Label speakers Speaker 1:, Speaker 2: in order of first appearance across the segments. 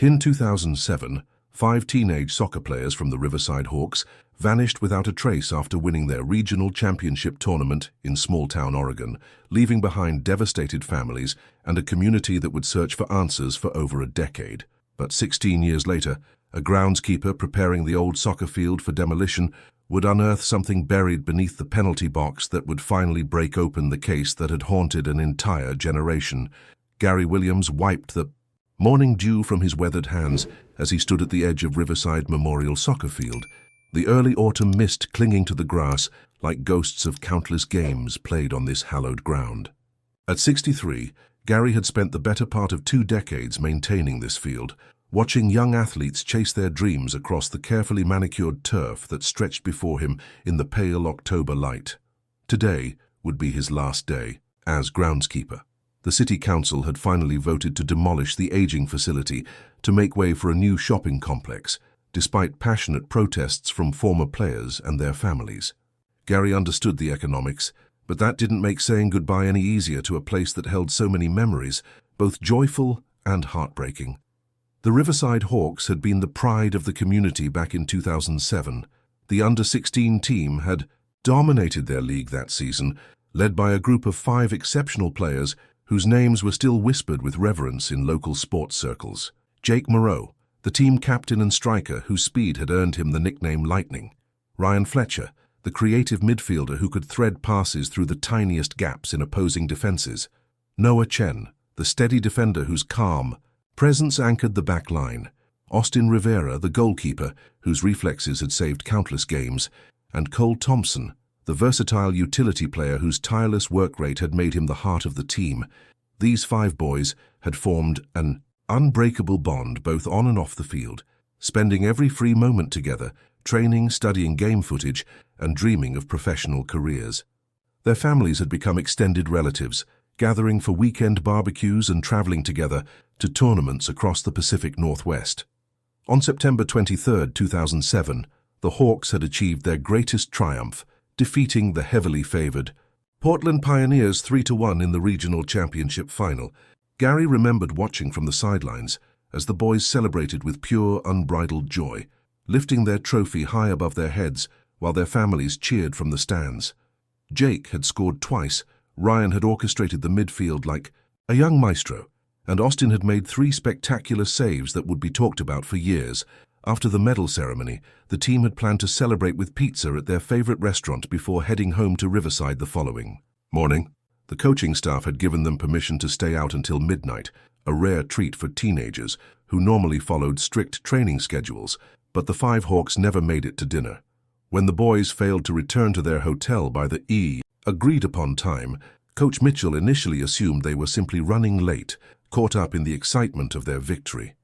Speaker 1: In 2007, 5 teenage soccer players from the Riverside Hawks vanished without a trace after winning their regional championship tournament in small-town Oregon, leaving behind devastated families and a community that would search for answers for over a decade. But 16 years later, a groundskeeper preparing the old soccer field for demolition would unearth something buried beneath the penalty box that would finally break open the case that had haunted an entire generation. Gary Williams wiped the morning dew from his weathered hands as he stood at the edge of Riverside Memorial Soccer Field, the early autumn mist clinging to the grass like ghosts of countless games played on this hallowed ground. At 63, Gary had spent the better part of 2 decades maintaining this field, watching young athletes chase their dreams across the carefully manicured turf that stretched before him in the pale October light. Today would be his last day as groundskeeper. The city council had finally voted to demolish the aging facility to make way for a new shopping complex, despite passionate protests from former players and their families. Gary understood the economics, but that didn't make saying goodbye any easier to a place that held so many memories, both joyful and heartbreaking. The Riverside Hawks had been the pride of the community back in 2007. The under-16 team had dominated their league that season, led by a group of 5 exceptional players whose names were still whispered with reverence in local sports circles. Jake Moreau, the team captain and striker whose speed had earned him the nickname Lightning. Ryan Fletcher, the creative midfielder who could thread passes through the tiniest gaps in opposing defenses. Noah Chen, the steady defender whose calm presence anchored the back line. Austin Rivera, the goalkeeper whose reflexes had saved countless games. And Cole Thompson, the versatile utility player whose tireless work rate had made him the heart of the team. These 5 boys had formed an unbreakable bond both on and off the field, spending every free moment together, training, studying game footage, and dreaming of professional careers. Their families had become extended relatives, gathering for weekend barbecues and traveling together to tournaments across the Pacific Northwest. On September 23, 2007, the Hawks had achieved their greatest triumph, defeating the heavily favored Portland Pioneers 3-1 in the regional championship final. Gary remembered watching from the sidelines as the boys celebrated with pure, unbridled joy, lifting their trophy high above their heads while their families cheered from the stands. Jake had scored twice, Ryan had orchestrated the midfield like a young maestro, and Austin had made 3 spectacular saves that would be talked about for years. After the medal ceremony, the team had planned to celebrate with pizza at their favorite restaurant before heading home to Riverside the following morning. The coaching staff had given them permission to stay out until midnight, a rare treat for teenagers who normally followed strict training schedules, but the 5 Hawks never made it to dinner. When the boys failed to return to their hotel by the agreed-upon time, Coach Mitchell initially assumed they were simply running late, caught up in the excitement of their victory.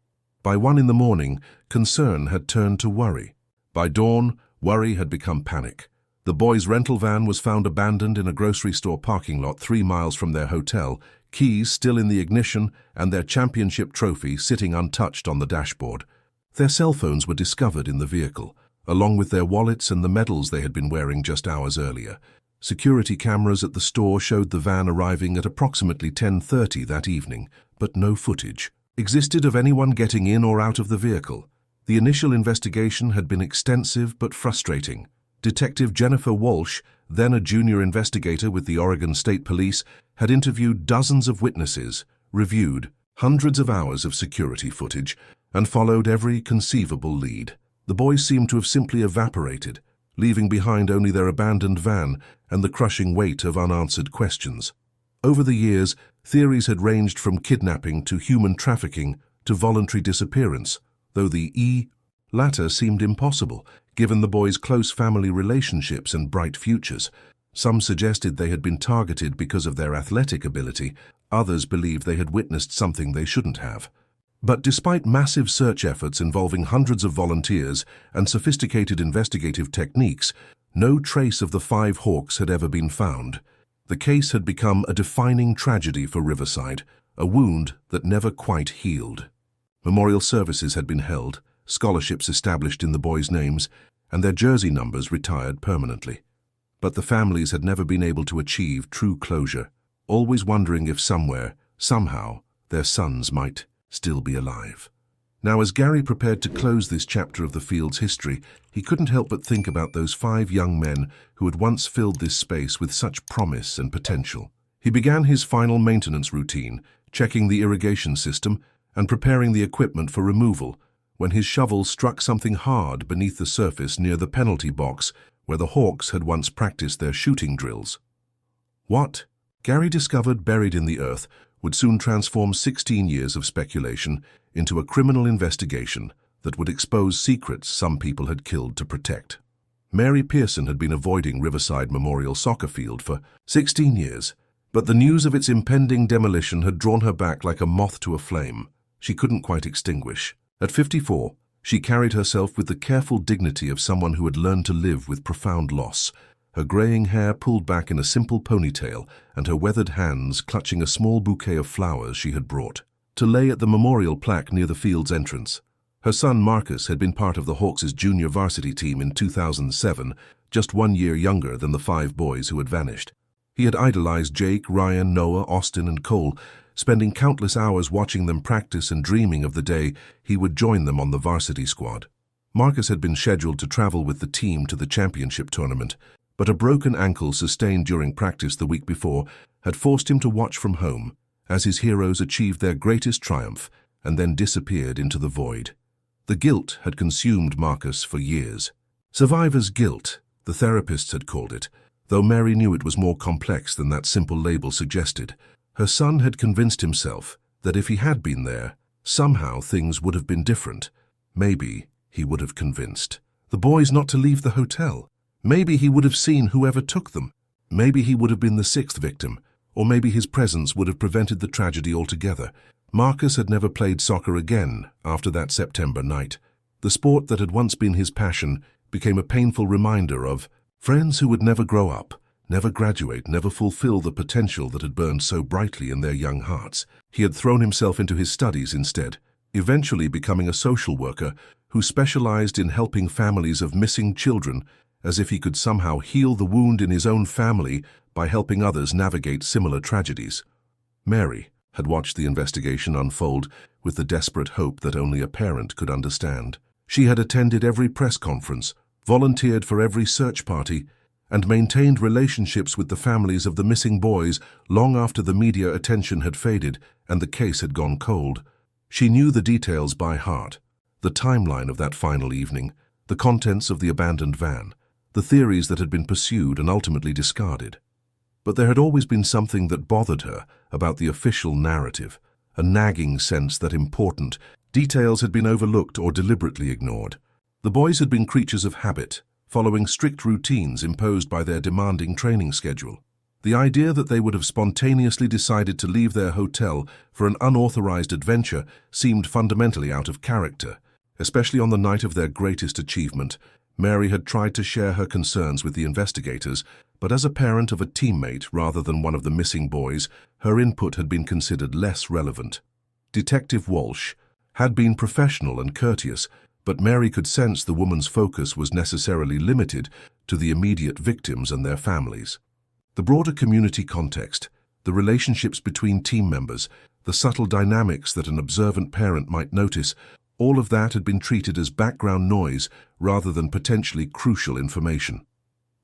Speaker 1: By 1 in the morning, concern had turned to worry. By dawn, worry had become panic. The boys' rental van was found abandoned in a grocery store parking lot 3 miles from their hotel, keys still in the ignition and their championship trophy sitting untouched on the dashboard. Their cell phones were discovered in the vehicle, along with their wallets and the medals they had been wearing just hours earlier. Security cameras at the store showed the van arriving at approximately 10:30 that evening, but no footage existed of anyone getting in or out of the vehicle. The initial investigation had been extensive but frustrating. Detective Jennifer Walsh, then a junior investigator with the Oregon State Police, had interviewed dozens of witnesses, reviewed hundreds of hours of security footage, and followed every conceivable lead. The boys seemed to have simply evaporated, leaving behind only their abandoned van and the crushing weight of unanswered questions. Over the years, theories had ranged from kidnapping to human trafficking to voluntary disappearance, though the latter seemed impossible, given the boys' close family relationships and bright futures. Some suggested they had been targeted because of their athletic ability, others believed they had witnessed something they shouldn't have. But despite massive search efforts involving hundreds of volunteers and sophisticated investigative techniques, no trace of the 5 Hawks had ever been found. The case had become a defining tragedy for Riverside, a wound that never quite healed. Memorial services had been held, scholarships established in the boys' names, and their jersey numbers retired permanently. But the families had never been able to achieve true closure, always wondering if somewhere, somehow, their sons might still be alive. Now, as Gary prepared to close this chapter of the field's history, he couldn't help but think about those 5 young men who had once filled this space with such promise and potential. He began his final maintenance routine, checking the irrigation system and preparing the equipment for removal, when his shovel struck something hard beneath the surface near the penalty box where the Hawks had once practiced their shooting drills. What, Gary discovered buried in the earth, would soon transform 16 years of speculation into a criminal investigation that would expose secrets some people had killed to protect. Mary Pearson had been avoiding Riverside Memorial Soccer Field for 16 years, but the news of its impending demolition had drawn her back like a moth to a flame she couldn't quite extinguish. At 54, she carried herself with the careful dignity of someone who had learned to live with profound loss, her graying hair pulled back in a simple ponytail and her weathered hands clutching a small bouquet of flowers she had brought to lay at the memorial plaque near the field's entrance. Her son Marcus had been part of the Hawks' junior varsity team in 2007, just 1 year younger than the 5 boys who had vanished. He had idolized Jake, Ryan, Noah, Austin, and Cole, spending countless hours watching them practice and dreaming of the day he would join them on the varsity squad. Marcus had been scheduled to travel with the team to the championship tournament, but a broken ankle sustained during practice the week before had forced him to watch from home as his heroes achieved their greatest triumph and then disappeared into the void. The guilt had consumed Marcus for years. Survivor's guilt, the therapists had called it, though Mary knew it was more complex than that simple label suggested. Her son had convinced himself that if he had been there, somehow things would have been different. Maybe he would have convinced the boys not to leave the hotel. Maybe he would have seen whoever took them. Maybe he would have been the 6th victim, or maybe his presence would have prevented the tragedy altogether. Marcus had never played soccer again after that September night. The sport that had once been his passion became a painful reminder of friends who would never grow up, never graduate, never fulfill the potential that had burned so brightly in their young hearts. He had thrown himself into his studies instead, eventually becoming a social worker who specialized in helping families of missing children, as if he could somehow heal the wound in his own family by helping others navigate similar tragedies. Mary had watched the investigation unfold with the desperate hope that only a parent could understand. She had attended every press conference, volunteered for every search party, and maintained relationships with the families of the missing boys long after the media attention had faded and the case had gone cold. She knew the details by heart, the timeline of that final evening, the contents of the abandoned van, the theories that had been pursued and ultimately discarded. But there had always been something that bothered her about the official narrative, a nagging sense that important details had been overlooked or deliberately ignored. The boys had been creatures of habit, following strict routines imposed by their demanding training schedule. The idea that they would have spontaneously decided to leave their hotel for an unauthorized adventure seemed fundamentally out of character, especially on the night of their greatest achievement. Mary had tried to share her concerns with the investigators, but as a parent of a teammate rather than one of the missing boys, her input had been considered less relevant. Detective Walsh had been professional and courteous, but Mary could sense the woman's focus was necessarily limited to the immediate victims and their families. The broader community context, the relationships between team members, the subtle dynamics that an observant parent might notice, all of that had been treated as background noise rather than potentially crucial information.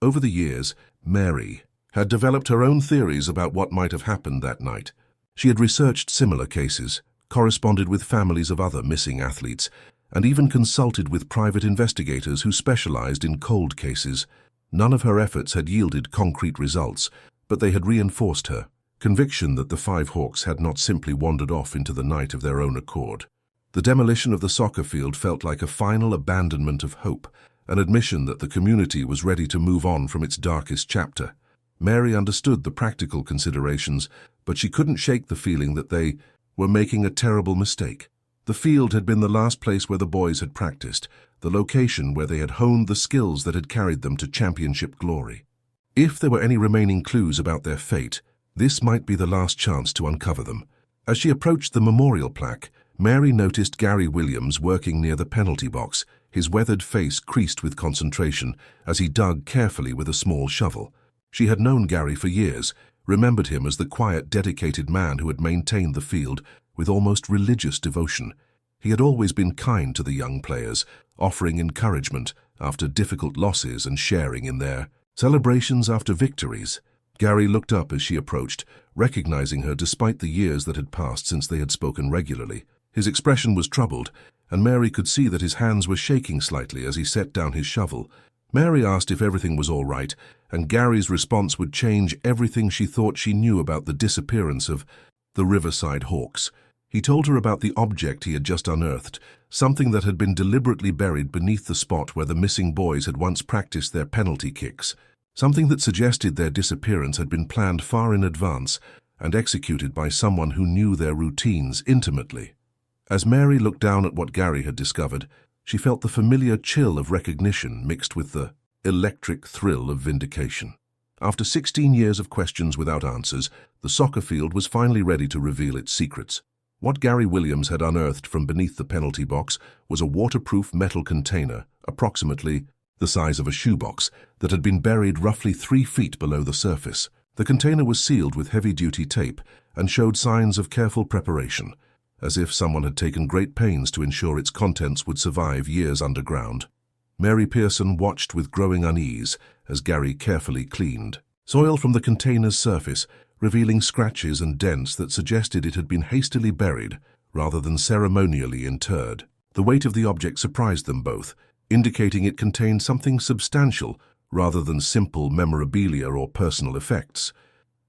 Speaker 1: Over the years, Mary had developed her own theories about what might have happened that night. She had researched similar cases, corresponded with families of other missing athletes, and even consulted with private investigators who specialized in cold cases. None of her efforts had yielded concrete results, but they had reinforced her conviction that the 5 Hawks had not simply wandered off into the night of their own accord. The demolition of the soccer field felt like a final abandonment of hope, an admission that the community was ready to move on from its darkest chapter. Mary understood the practical considerations, but she couldn't shake the feeling that they were making a terrible mistake. The field had been the last place where the boys had practiced, the location where they had honed the skills that had carried them to championship glory. If there were any remaining clues about their fate, this might be the last chance to uncover them. As she approached the memorial plaque, Mary noticed Gary Williams working near the penalty box, his weathered face creased with concentration as he dug carefully with a small shovel. She had known Gary for years, remembered him as the quiet, dedicated man who had maintained the field with almost religious devotion. He had always been kind to the young players, offering encouragement after difficult losses and sharing in their celebrations after victories. Gary looked up as she approached, recognizing her despite the years that had passed since they had spoken regularly. His expression was troubled, and Mary could see that his hands were shaking slightly as he set down his shovel. Mary asked if everything was all right, and Gary's response would change everything she thought she knew about the disappearance of the Riverside Hawks. He told her about the object he had just unearthed, something that had been deliberately buried beneath the spot where the missing boys had once practiced their penalty kicks, something that suggested their disappearance had been planned far in advance and executed by someone who knew their routines intimately. As Mary looked down at what Gary had discovered, she felt the familiar chill of recognition mixed with the electric thrill of vindication. After 16 years of questions without answers, the soccer field was finally ready to reveal its secrets. What Gary Williams had unearthed from beneath the penalty box was a waterproof metal container, approximately the size of a shoebox, that had been buried roughly 3 feet below the surface. The container was sealed with heavy-duty tape and showed signs of careful preparation, as if someone had taken great pains to ensure its contents would survive years underground. Mary Pearson watched with growing unease as Gary carefully cleaned soil from the container's surface, revealing scratches and dents that suggested it had been hastily buried rather than ceremonially interred. The weight of the object surprised them both, indicating it contained something substantial rather than simple memorabilia or personal effects.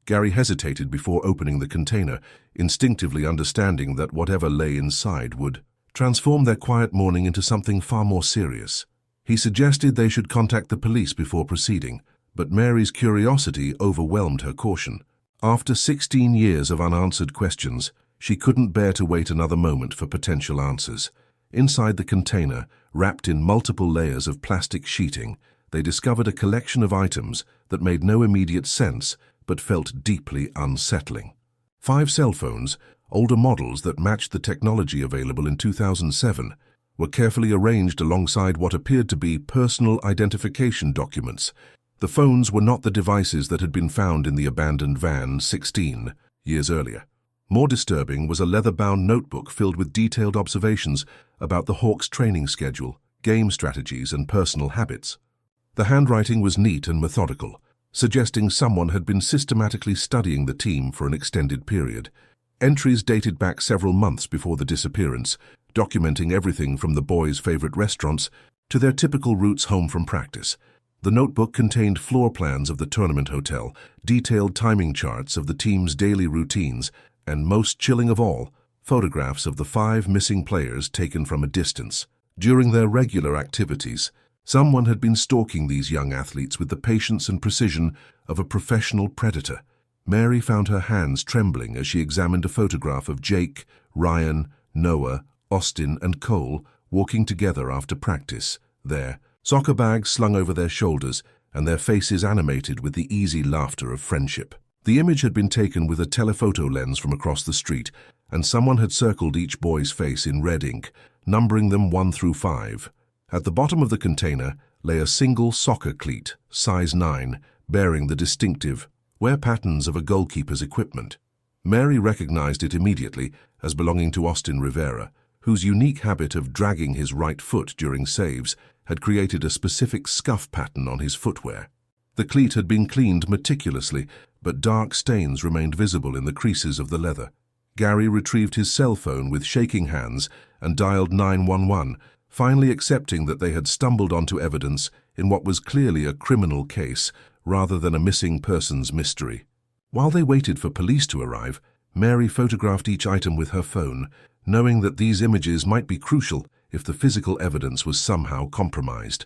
Speaker 1: Gary hesitated before opening the container, instinctively understanding that whatever lay inside would transform their quiet morning into something far more serious. He suggested they should contact the police before proceeding, but Mary's curiosity overwhelmed her caution. After 16 years of unanswered questions, she couldn't bear to wait another moment for potential answers. Inside the container, wrapped in multiple layers of plastic sheeting, they discovered a collection of items that made no immediate sense but felt deeply unsettling. 5 cell phones, older models that matched the technology available in 2007, were carefully arranged alongside what appeared to be personal identification documents. The phones were not the devices that had been found in the abandoned van 16 years earlier. More disturbing was a leather-bound notebook filled with detailed observations about the Hawks' training schedule, game strategies, and personal habits. The handwriting was neat and methodical, suggesting someone had been systematically studying the team for an extended period. Entries dated back several months before the disappearance, documenting everything from the boys' favorite restaurants to their typical routes home from practice. The notebook contained floor plans of the tournament hotel, detailed timing charts of the team's daily routines, and most chilling of all, photographs of the 5 missing players taken from a distance. During their regular activities, someone had been stalking these young athletes with the patience and precision of a professional predator. Mary found her hands trembling as she examined a photograph of Jake, Ryan, Noah, Austin, and Cole walking together after practice, their soccer bags slung over their shoulders and their faces animated with the easy laughter of friendship. The image had been taken with a telephoto lens from across the street, and someone had circled each boy's face in red ink, numbering them 1 through 5. At the bottom of the container lay a single soccer cleat, size 9, bearing the distinctive wear patterns of a goalkeeper's equipment. Mary recognized it immediately as belonging to Austin Rivera, whose unique habit of dragging his right foot during saves had created a specific scuff pattern on his footwear. The cleat had been cleaned meticulously, but dark stains remained visible in the creases of the leather. Gary retrieved his cell phone with shaking hands and dialed 911, finally accepting that they had stumbled onto evidence in what was clearly a criminal case rather than a missing persons mystery. While they waited for police to arrive, Mary photographed each item with her phone, knowing that these images might be crucial if the physical evidence was somehow compromised.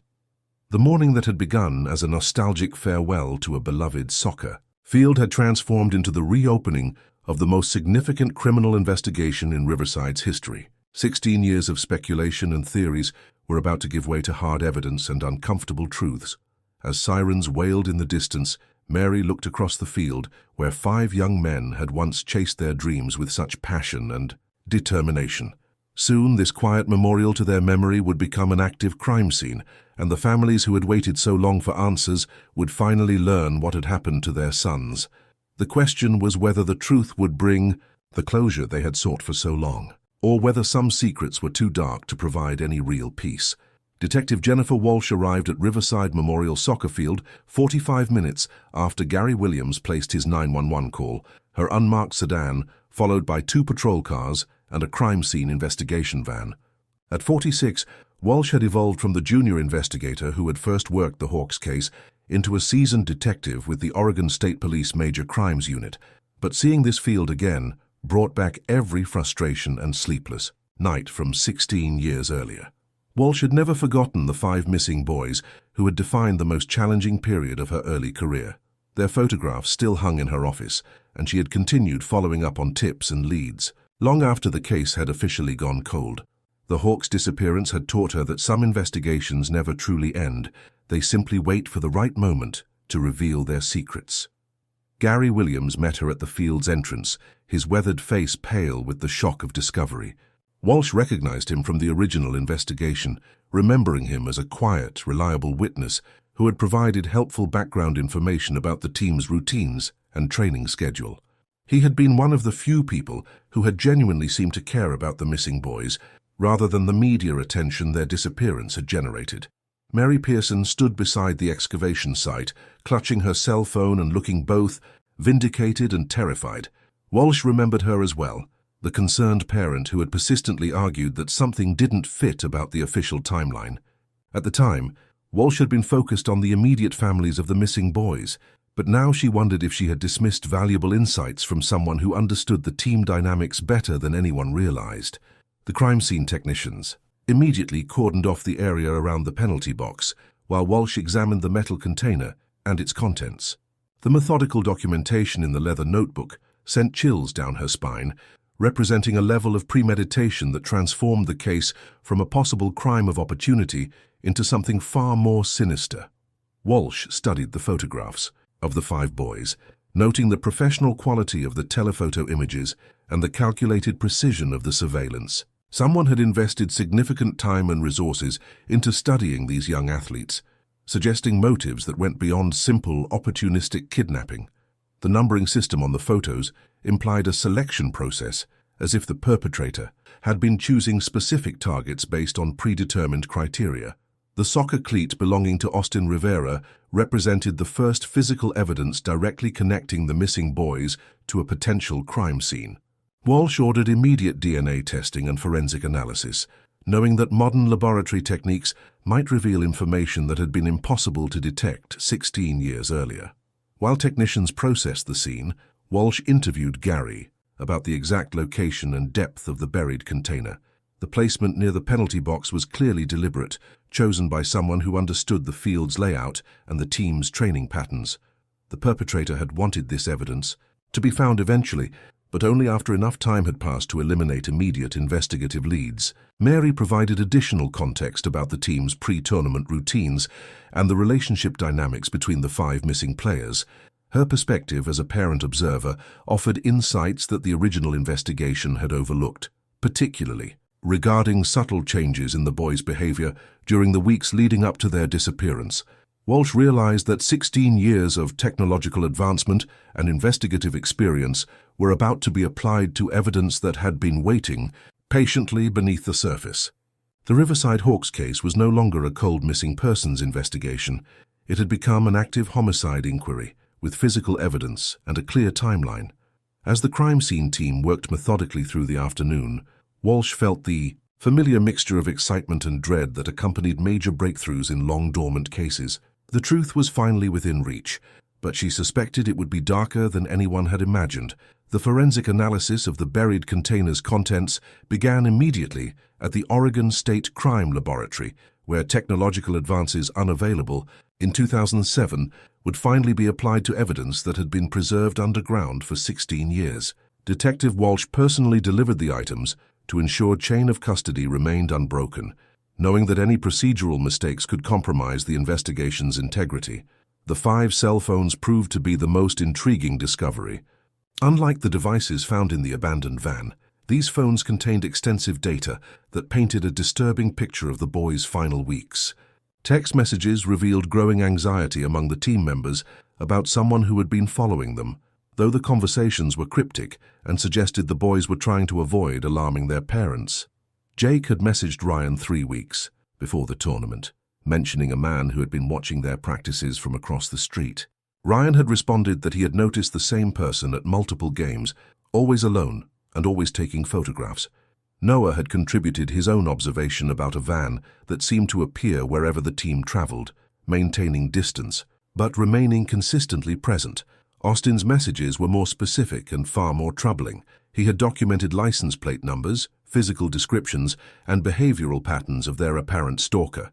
Speaker 1: The morning that had begun as a nostalgic farewell to a beloved soccer field had transformed into the reopening of the most significant criminal investigation in Riverside's history. 16 years of speculation and theories were about to give way to hard evidence and uncomfortable truths. As sirens wailed in the distance, Mary looked across the field where 5 young men had once chased their dreams with such passion and determination. Soon, this quiet memorial to their memory would become an active crime scene, and the families who had waited so long for answers would finally learn what had happened to their sons. The question was whether the truth would bring the closure they had sought for so long. or whether some secrets were too dark to provide any real peace. Detective Jennifer Walsh arrived at Riverside Memorial Soccer Field 45 minutes after Gary Williams placed his 911 call, her unmarked sedan, followed by 2 patrol cars and a crime scene investigation van. At 46, Walsh had evolved from the junior investigator who had first worked the Hawks case into a seasoned detective with the Oregon State Police Major Crimes Unit. But seeing this field again brought back every frustration and sleepless night from 16 years earlier. Walsh had never forgotten the 5 missing boys who had defined the most challenging period of her early career. Their photographs still hung in her office, and she had continued following up on tips and leads, long after the case had officially gone cold. The Hawks' disappearance had taught her that some investigations never truly end. They simply wait for the right moment to reveal their secrets. Gary Williams met her at the field's entrance, his weathered face pale with the shock of discovery. Walsh recognized him from the original investigation, remembering him as a quiet, reliable witness who had provided helpful background information about the team's routines and training schedule. He had been one of the few people who had genuinely seemed to care about the missing boys, rather than the media attention their disappearance had generated. Mary Pearson stood beside the excavation site, clutching her cell phone and looking both vindicated and terrified. Walsh remembered her as well, the concerned parent who had persistently argued that something didn't fit about the official timeline. At the time, Walsh had been focused on the immediate families of the missing boys, but now she wondered if she had dismissed valuable insights from someone who understood the team dynamics better than anyone realized. The crime scene technicians immediately cordoned off the area around the penalty box, while Walsh examined the metal container and its contents. The methodical documentation in the leather notebook sent chills down her spine, representing a level of premeditation that transformed the case from a possible crime of opportunity into something far more sinister. Walsh studied the photographs of the 5 boys, noting the professional quality of the telephoto images and the calculated precision of the surveillance. Someone had invested significant time and resources into studying these young athletes, suggesting motives that went beyond simple, opportunistic kidnapping. The numbering system on the photos implied a selection process, as if the perpetrator had been choosing specific targets based on predetermined criteria. The soccer cleat belonging to Austin Rivera represented the first physical evidence directly connecting the missing boys to a potential crime scene. Walsh ordered immediate DNA testing and forensic analysis, knowing that modern laboratory techniques might reveal information that had been impossible to detect 16 years earlier. While technicians processed the scene, Walsh interviewed Gary about the exact location and depth of the buried container. The placement near the penalty box was clearly deliberate, chosen by someone who understood the field's layout and the team's training patterns. The perpetrator had wanted this evidence to be found eventually, but only after enough time had passed to eliminate immediate investigative leads. Mary provided additional context about the team's pre-tournament routines and the relationship dynamics between the 5 missing players. Her perspective as a parent observer offered insights that the original investigation had overlooked, particularly regarding subtle changes in the boys' behavior during the weeks leading up to their disappearance. Walsh realized that 16 years of technological advancement and investigative experience were about to be applied to evidence that had been waiting patiently beneath the surface. The Riverside Hawks case was no longer a cold missing persons investigation. It had become an active homicide inquiry, with physical evidence and a clear timeline. As the crime scene team worked methodically through the afternoon, Walsh felt the familiar mixture of excitement and dread that accompanied major breakthroughs in long-dormant cases. The truth was finally within reach, but she suspected it would be darker than anyone had imagined. The forensic analysis of the buried container's contents began immediately at the Oregon State Crime Laboratory, where technological advances unavailable in 2007 would finally be applied to evidence that had been preserved underground for 16 years. Detective Walsh personally delivered the items to ensure chain of custody remained unbroken, knowing that any procedural mistakes could compromise the investigation's integrity. The 5 cell phones proved to be the most intriguing discovery. Unlike the devices found in the abandoned van, these phones contained extensive data that painted a disturbing picture of the boys' final weeks. Text messages revealed growing anxiety among the team members about someone who had been following them. though the conversations were cryptic and suggested the boys were trying to avoid alarming their parents. Jake had messaged Ryan 3 weeks before the tournament, mentioning a man who had been watching their practices from across the street. Ryan had responded that he had noticed the same person at multiple games, always alone and always taking photographs. Noah had contributed his own observation about a van that seemed to appear wherever the team traveled, maintaining distance, but remaining consistently present. Austin's messages were more specific and far more troubling. He had documented license plate numbers, physical descriptions, and behavioral patterns of their apparent stalker.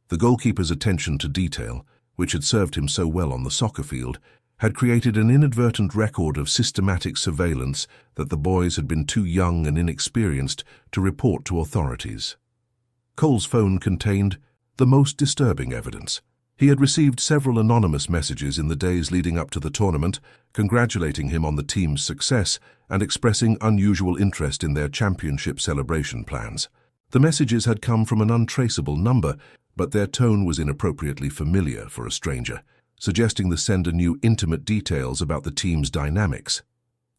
Speaker 1: The goalkeeper's attention to detail, which had served him so well on the soccer field, had created an inadvertent record of systematic surveillance that the boys had been too young and inexperienced to report to authorities. Cole's phone contained the most disturbing evidence. He had received several anonymous messages in the days leading up to the tournament, congratulating him on the team's success and expressing unusual interest in their championship celebration plans. The messages had come from an untraceable number, but their tone was inappropriately familiar for a stranger, suggesting the sender knew intimate details about the team's dynamics.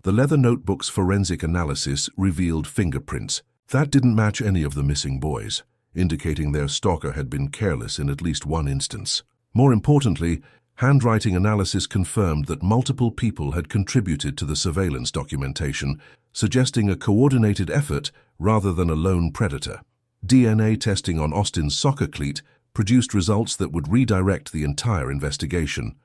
Speaker 1: The leather notebook's forensic analysis revealed fingerprints. That didn't match any of the missing boys, indicating their stalker had been careless in at least one instance. More importantly, handwriting analysis confirmed that multiple people had contributed to the surveillance documentation, suggesting a coordinated effort rather than a lone predator. DNA testing on Austin's soccer cleat produced results that would redirect the entire investigation.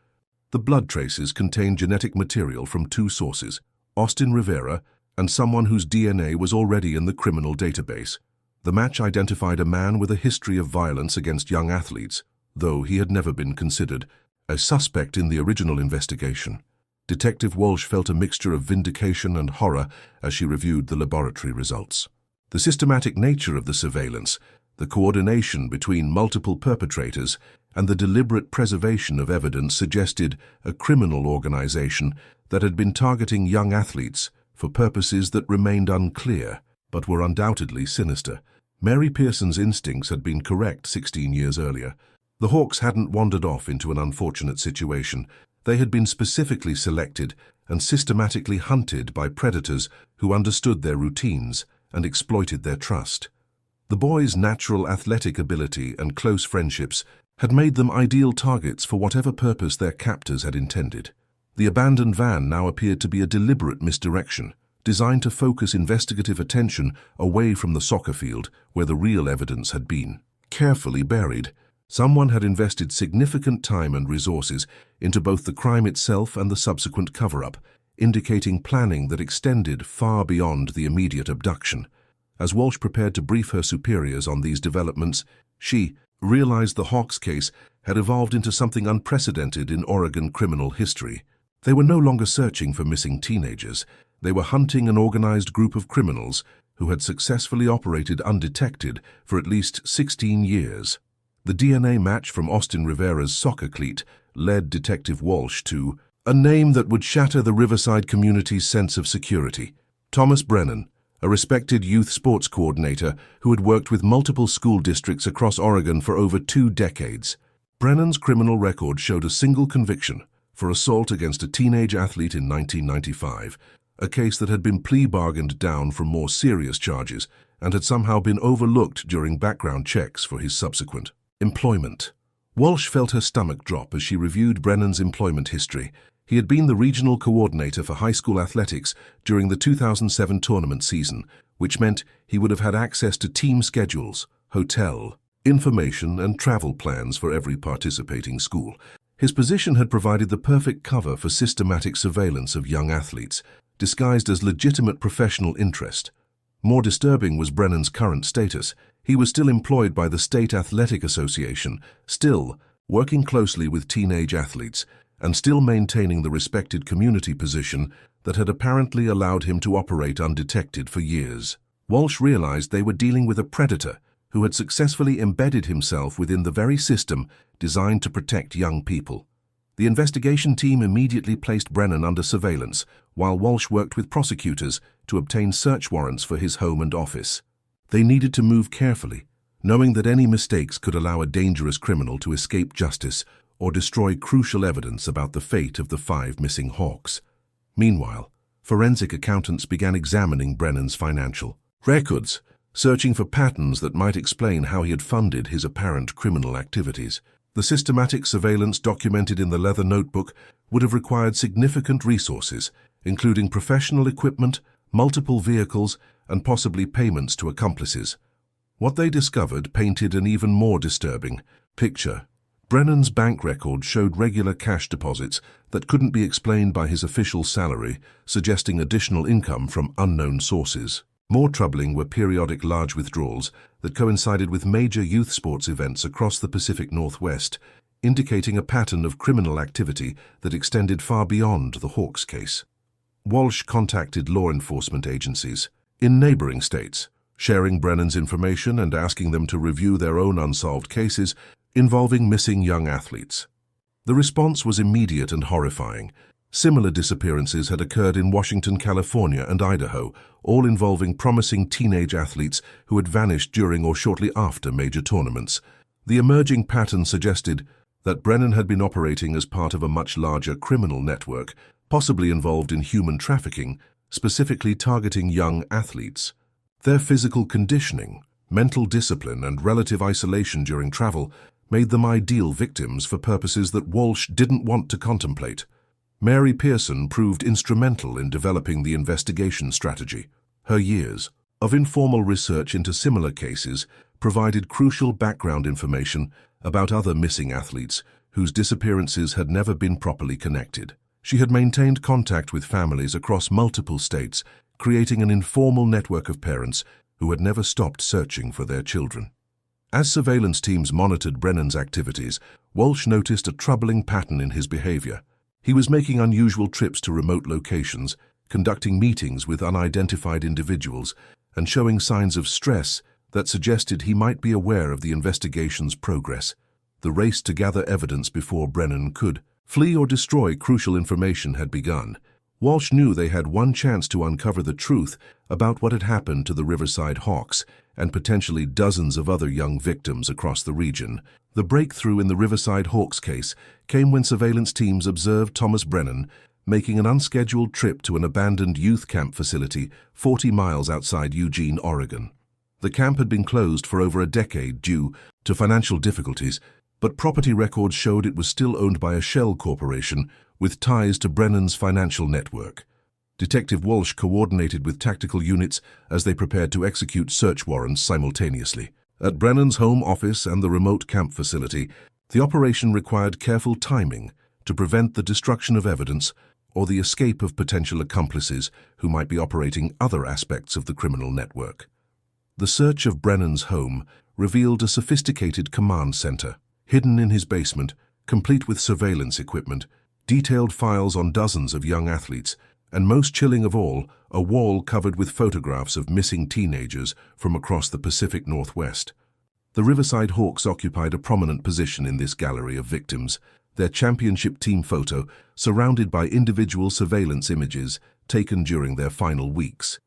Speaker 1: The blood traces contained genetic material from 2 sources, Austin Rivera and someone whose DNA was already in the criminal database. The match identified a man with a history of violence against young athletes, though he had never been considered a suspect in the original investigation. Detective Walsh felt a mixture of vindication and horror as she reviewed the laboratory results. The systematic nature of the surveillance, the coordination between multiple perpetrators, and the deliberate preservation of evidence suggested a criminal organization that had been targeting young athletes for purposes that remained unclear, but were undoubtedly sinister. Mary Pearson's instincts had been correct 16 years earlier. The Hawks hadn't wandered off into an unfortunate situation. They had been specifically selected and systematically hunted by predators who understood their routines and exploited their trust. The boys' natural athletic ability and close friendships had made them ideal targets for whatever purpose their captors had intended. The abandoned van now appeared to be a deliberate misdirection, designed to focus investigative attention away from the soccer field where the real evidence had been. Carefully buried, someone had invested significant time and resources into both the crime itself and the subsequent cover-up, indicating planning that extended far beyond the immediate abduction. As Walsh prepared to brief her superiors on these developments, she realized the Hawks case had evolved into something unprecedented in Oregon criminal history. They were no longer searching for missing teenagers. They were hunting an organized group of criminals who had successfully operated undetected for at least 16 years. The DNA match from Austin Rivera's soccer cleat led Detective Walsh to a name that would shatter the Riverside community's sense of security. Thomas Brennan, a respected youth sports coordinator who had worked with multiple school districts across Oregon for over 2 decades. Brennan's criminal record showed a single conviction for assault against a teenage athlete in 1995, a case that had been plea bargained down from more serious charges and had somehow been overlooked during background checks for his subsequent employment. Walsh felt her stomach drop as she reviewed Brennan's employment history. He had been the regional coordinator for high school athletics during the 2007 tournament season, which meant he would have had access to team schedules, hotel information, and travel plans for every participating school. His position had provided the perfect cover for systematic surveillance of young athletes, disguised as legitimate professional interest. More disturbing was Brennan's current status. He was still employed by the State Athletic Association, still working closely with teenage athletes, and still maintaining the respected community position that had apparently allowed him to operate undetected for years. Walsh realized they were dealing with a predator who had successfully embedded himself within the very system designed to protect young people. The investigation team immediately placed Brennan under surveillance, while Walsh worked with prosecutors to obtain search warrants for his home and office. They needed to move carefully, knowing that any mistakes could allow a dangerous criminal to escape justice or destroy crucial evidence about the fate of the 5 missing Hawks. Meanwhile, forensic accountants began examining Brennan's financial records, searching for patterns that might explain how he had funded his apparent criminal activities. The systematic surveillance documented in the leather notebook would have required significant resources, including professional equipment, multiple vehicles, and possibly payments to accomplices. What they discovered painted an even more disturbing picture. Brennan's bank record showed regular cash deposits that couldn't be explained by his official salary, suggesting additional income from unknown sources. More troubling were periodic large withdrawals that coincided with major youth sports events across the Pacific Northwest, indicating a pattern of criminal activity that extended far beyond the Hawks case. Walsh contacted law enforcement agencies in neighboring states, sharing Brennan's information and asking them to review their own unsolved cases involving missing young athletes. The response was immediate and horrifying. Similar disappearances had occurred in Washington, California, and Idaho, all involving promising teenage athletes who had vanished during or shortly after major tournaments. The emerging pattern suggested that Brennan had been operating as part of a much larger criminal network, possibly involved in human trafficking, specifically targeting young athletes. Their physical conditioning, mental discipline, and relative isolation during travel made them ideal victims for purposes that Walsh didn't want to contemplate. Mary Pearson proved instrumental in developing the investigation strategy. Her years of informal research into similar cases provided crucial background information about other missing athletes whose disappearances had never been properly connected. She had maintained contact with families across multiple states, creating an informal network of parents who had never stopped searching for their children. As surveillance teams monitored Brennan's activities, Walsh noticed a troubling pattern in his behavior. He was making unusual trips to remote locations, conducting meetings with unidentified individuals, and showing signs of stress that suggested he might be aware of the investigation's progress. The race to gather evidence before Brennan could flee or destroy crucial information had begun. Walsh knew they had one chance to uncover the truth about what had happened to the Riverside Hawks and potentially dozens of other young victims across the region. The breakthrough in the Riverside Hawks case came when surveillance teams observed Thomas Brennan making an unscheduled trip to an abandoned youth camp facility 40 miles outside Eugene, Oregon. The camp had been closed for over a decade due to financial difficulties, but property records showed it was still owned by a shell corporation with ties to Brennan's financial network. Detective Walsh coordinated with tactical units as they prepared to execute search warrants simultaneously. At Brennan's home office and the remote camp facility, the operation required careful timing to prevent the destruction of evidence or the escape of potential accomplices who might be operating other aspects of the criminal network. The search of Brennan's home revealed a sophisticated command center, hidden in his basement, complete with surveillance equipment, detailed files on dozens of young athletes, and most chilling of all, a wall covered with photographs of missing teenagers from across the Pacific Northwest. The Riverside Hawks occupied a prominent position in this gallery of victims, their championship team photo surrounded by individual surveillance images taken during their final weeks.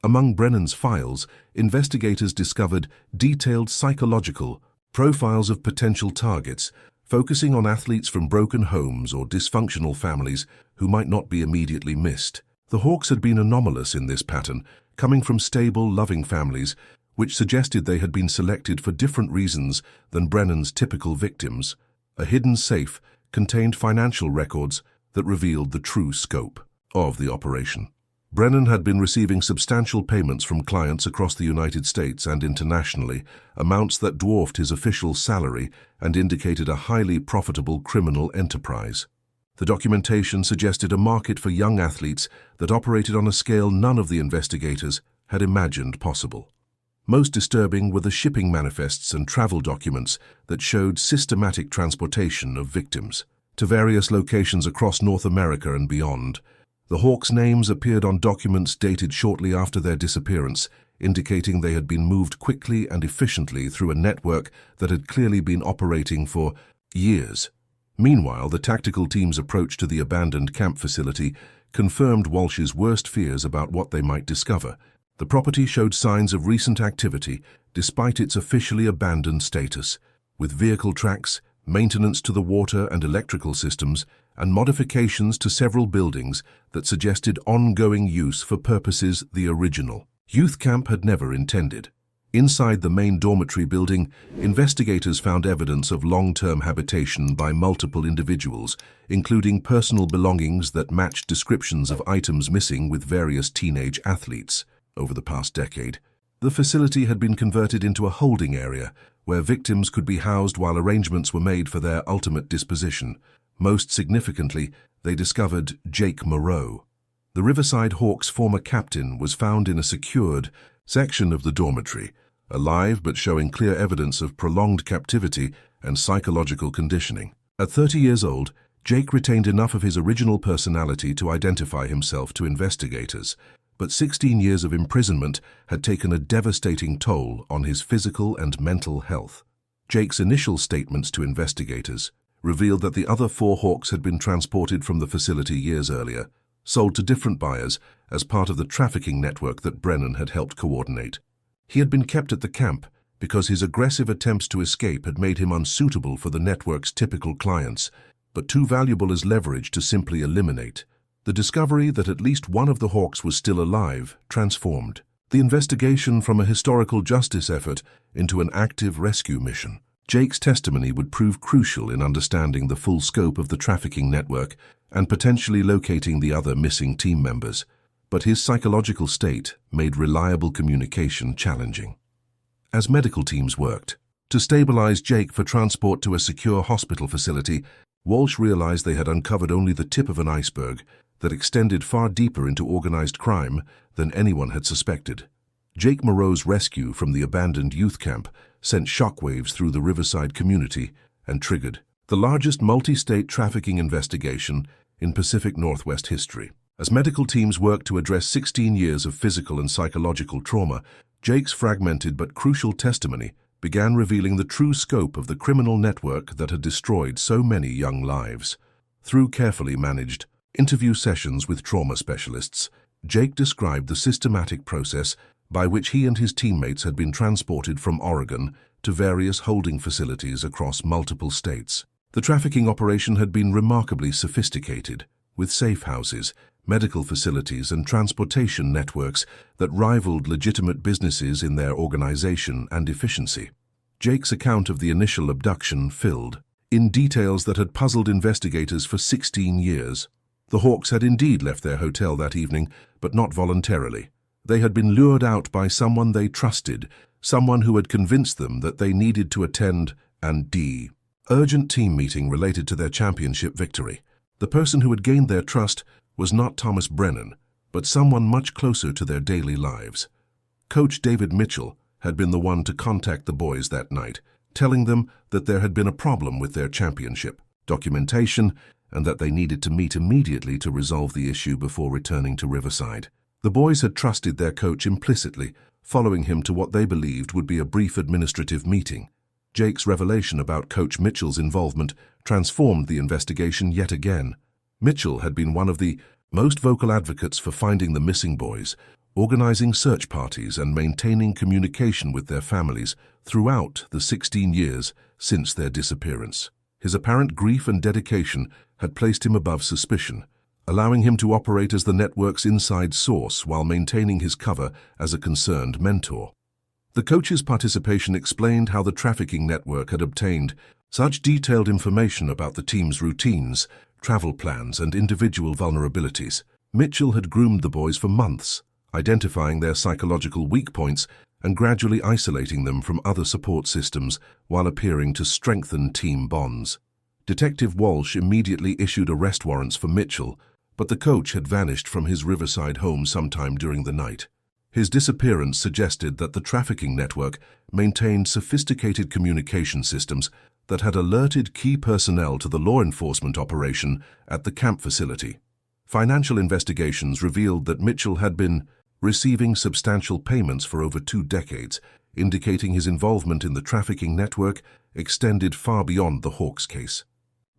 Speaker 1: Among Brennan's files, investigators discovered detailed psychological profiles of potential targets, focusing on athletes from broken homes or dysfunctional families who might not be immediately missed. The Hawks had been anomalous in this pattern, coming from stable, loving families, which suggested they had been selected for different reasons than Brennan's typical victims. A hidden safe contained financial records that revealed the true scope of the operation. Brennan had been receiving substantial payments from clients across the United States and internationally, amounts that dwarfed his official salary and indicated a highly profitable criminal enterprise. The documentation suggested a market for young athletes that operated on a scale none of the investigators had imagined possible. Most disturbing were the shipping manifests and travel documents that showed systematic transportation of victims to various locations across North America and beyond. The Hawks' names appeared on documents dated shortly after their disappearance, indicating they had been moved quickly and efficiently through a network that had clearly been operating for years. Meanwhile, the tactical team's approach to the abandoned camp facility confirmed Walsh's worst fears about what they might discover. The property showed signs of recent activity despite its officially abandoned status, with vehicle tracks, maintenance to the water and electrical systems, and modifications to several buildings that suggested ongoing use for purposes the original youth camp had never intended. Inside the main dormitory building, investigators found evidence of long-term habitation by multiple individuals, including personal belongings that matched descriptions of items missing with various teenage athletes. Over the past decade, the facility had been converted into a holding area where victims could be housed while arrangements were made for their ultimate disposition. Most significantly, they discovered Jake Moreau. The Riverside Hawks' former captain was found in a secured section of the dormitory, alive but showing clear evidence of prolonged captivity and psychological conditioning. At 30 years old, Jake retained enough of his original personality to identify himself to investigators, but 16 years of imprisonment had taken a devastating toll on his physical and mental health. Jake's initial statements to investigators revealed that the other 4 Hawks had been transported from the facility years earlier, sold to different buyers as part of the trafficking network that Brennan had helped coordinate. He had been kept at the camp because his aggressive attempts to escape had made him unsuitable for the network's typical clients, but too valuable as leverage to simply eliminate. The discovery that at least one of the Hawks was still alive transformed the investigation from a historical justice effort into an active rescue mission. Jake's testimony would prove crucial in understanding the full scope of the trafficking network and potentially locating the other missing team members, but his psychological state made reliable communication challenging. As medical teams worked to stabilize Jake for transport to a secure hospital facility, Walsh realized they had uncovered only the tip of an iceberg that extended far deeper into organized crime than anyone had suspected. Jake Moreau's rescue from the abandoned youth camp sent shockwaves through the Riverside community and triggered the largest multi-state trafficking investigation in Pacific Northwest history. As medical teams worked to address 16 years of physical and psychological trauma, Jake's fragmented but crucial testimony began revealing the true scope of the criminal network that had destroyed so many young lives. Through carefully managed interview sessions with trauma specialists, Jake described the systematic process by which he and his teammates had been transported from Oregon to various holding facilities across multiple states. The trafficking operation had been remarkably sophisticated, with safe houses, medical facilities, and transportation networks that rivaled legitimate businesses in their organization and efficiency. Jake's account of the initial abduction filled in details that had puzzled investigators for 16 years. The Hawks had indeed left their hotel that evening, but not voluntarily. They had been lured out by someone they trusted, someone who had convinced them that they needed to attend an urgent team meeting related to their championship victory. The person who had gained their trust was not Thomas Brennan, but someone much closer to their daily lives. Coach David Mitchell had been the one to contact the boys that night, telling them that there had been a problem with their championship documentation and that they needed to meet immediately to resolve the issue before returning to Riverside. The boys had trusted their coach implicitly, following him to what they believed would be a brief administrative meeting. Jake's revelation about Coach Mitchell's involvement transformed the investigation yet again. Mitchell had been one of the most vocal advocates for finding the missing boys, organizing search parties and maintaining communication with their families throughout the 16 years since their disappearance. His apparent grief and dedication had placed him above suspicion, allowing him to operate as the network's inside source while maintaining his cover as a concerned mentor. The coach's participation explained how the trafficking network had obtained such detailed information about the team's routines, travel plans, and individual vulnerabilities. Mitchell had groomed the boys for months, identifying their psychological weak points and gradually isolating them from other support systems while appearing to strengthen team bonds. Detective Walsh immediately issued arrest warrants for Mitchell, but the coach had vanished from his Riverside home sometime during the night. His disappearance suggested that the trafficking network maintained sophisticated communication systems that had alerted key personnel to the law enforcement operation at the camp facility. Financial investigations revealed that Mitchell had been receiving substantial payments for over 2 decades, indicating his involvement in the trafficking network extended far beyond the Hawks case.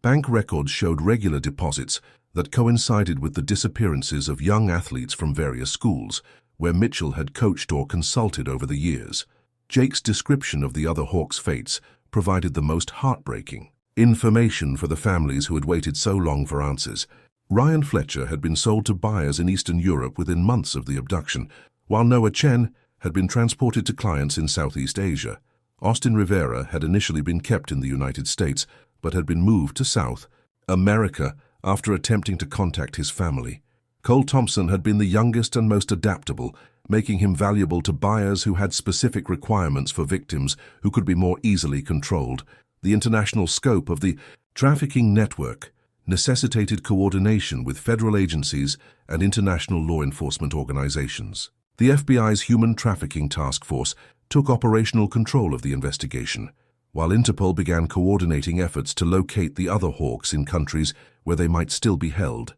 Speaker 1: Bank records showed regular deposits that coincided with the disappearances of young athletes from various schools, where Mitchell had coached or consulted over the years. Jake's description of the other Hawks' fates provided the most heartbreaking Information for the families who had waited so long for answers. Ryan Fletcher had been sold to buyers in Eastern Europe within months of the abduction, while Noah Chen had been transported to clients in Southeast Asia. Austin Rivera had initially been kept in the United States, but had been moved to South America after attempting to contact his family. Cole Thompson had been the youngest and most adaptable, making him valuable to buyers who had specific requirements for victims who could be more easily controlled. The international scope of the trafficking network necessitated coordination with federal agencies and international law enforcement organizations. The FBI's Human Trafficking Task Force took operational control of the investigation, while Interpol began coordinating efforts to locate the other hawks in countries where they might still be held.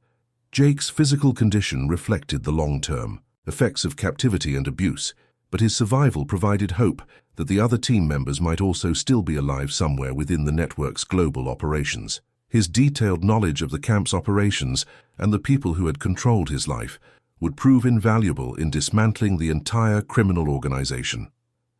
Speaker 1: Jake's physical condition reflected the long-term effects of captivity and abuse, but his survival provided hope that the other team members might also still be alive somewhere within the network's global operations. His detailed knowledge of the camp's operations and the people who had controlled his life would prove invaluable in dismantling the entire criminal organization.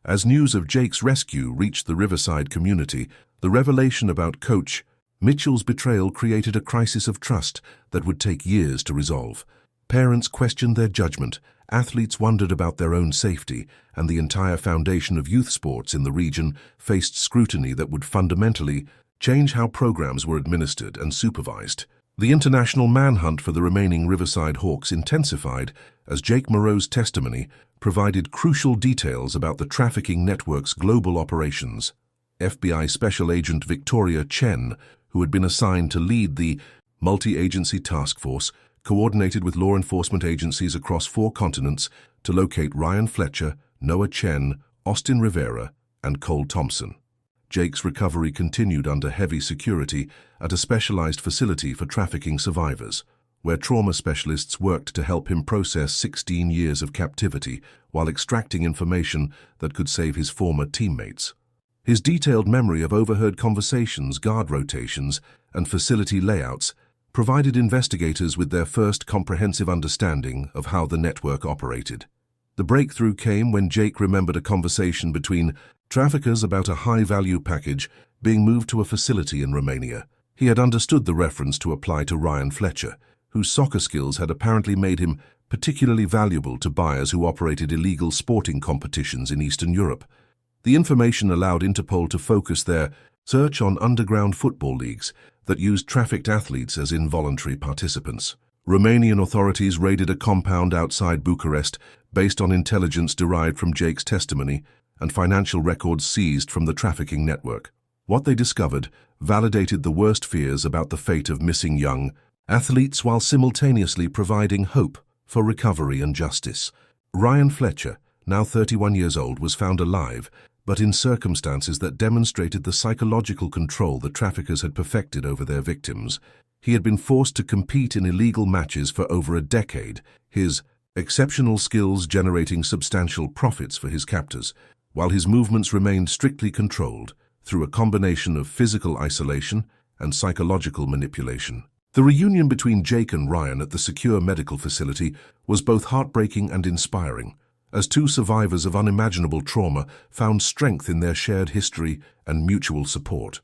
Speaker 1: As news of Jake's rescue reached the Riverside community, the revelation about Coach Mitchell's betrayal created a crisis of trust that would take years to resolve. Parents questioned their judgment, athletes wondered about their own safety, and the entire foundation of youth sports in the region faced scrutiny that would fundamentally change how programs were administered and supervised. The international manhunt for the remaining Riverside Hawks intensified as Jake Moreau's testimony provided crucial details about the trafficking network's global operations. FBI Special Agent Victoria Chen, who had been assigned to lead the multi-agency task force, coordinated with law enforcement agencies across 4 continents to locate Ryan Fletcher, Noah Chen, Austin Rivera, and Cole Thompson. Jake's recovery continued under heavy security at a specialized facility for trafficking survivors, where trauma specialists worked to help him process 16 years of captivity while extracting information that could save his former teammates. His detailed memory of overheard conversations, guard rotations, and facility layouts provided investigators with their first comprehensive understanding of how the network operated. The breakthrough came when Jake remembered a conversation between traffickers about a high-value package being moved to a facility in Romania. He had understood the reference to apply to Ryan Fletcher, whose soccer skills had apparently made him particularly valuable to buyers who operated illegal sporting competitions in Eastern Europe. The information allowed Interpol to focus their search on underground football leagues that used trafficked athletes as involuntary participants. Romanian authorities raided a compound outside Bucharest based on intelligence derived from Jake's testimony and financial records seized from the trafficking network. What they discovered validated the worst fears about the fate of missing young athletes while simultaneously providing hope for recovery and justice. Ryan Fletcher, now 31 years old, was found alive, but in circumstances that demonstrated the psychological control the traffickers had perfected over their victims. He had been forced to compete in illegal matches for over a decade, his exceptional skills generating substantial profits for his captors, while his movements remained strictly controlled through a combination of physical isolation and psychological manipulation. The reunion between Jake and Ryan at the secure medical facility was both heartbreaking and inspiring, as 2 survivors of unimaginable trauma found strength in their shared history and mutual support.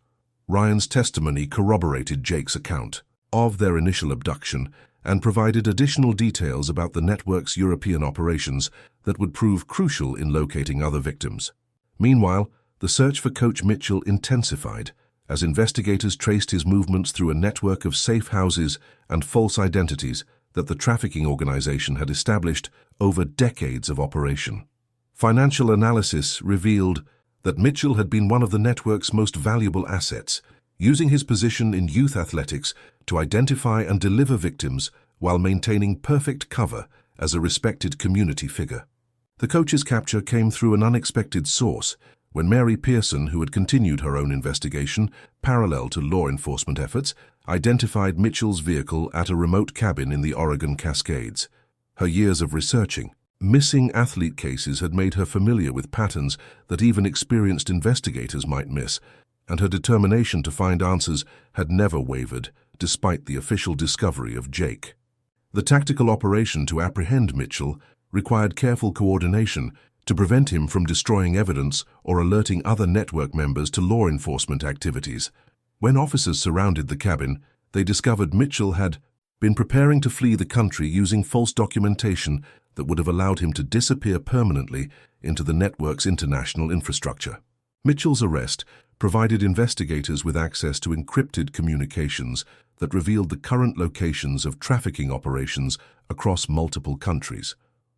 Speaker 1: Ryan's testimony corroborated Jake's account of their initial abduction and provided additional details about the network's European operations that would prove crucial in locating other victims. Meanwhile, the search for Coach Mitchell intensified as investigators traced his movements through a network of safe houses and false identities that the trafficking organization had established over decades of operation. Financial analysis revealed that Mitchell had been one of the network's most valuable assets, using his position in youth athletics to identify and deliver victims while maintaining perfect cover as a respected community figure. The coach's capture came through an unexpected source when Mary Pearson, who had continued her own investigation parallel to law enforcement efforts, identified Mitchell's vehicle at a remote cabin in the Oregon Cascades. Her years of researching missing athlete cases had made her familiar with patterns that even experienced investigators might miss, and her determination to find answers had never wavered, despite the official discovery of Jake. The tactical operation to apprehend Mitchell required careful coordination to prevent him from destroying evidence or alerting other network members to law enforcement activities. When officers surrounded the cabin, they discovered Mitchell had been preparing to flee the country using false documentation that would have allowed him to disappear permanently into the network's international infrastructure. Mitchell's arrest provided investigators with access to encrypted communications that revealed the current locations of trafficking operations across multiple countries.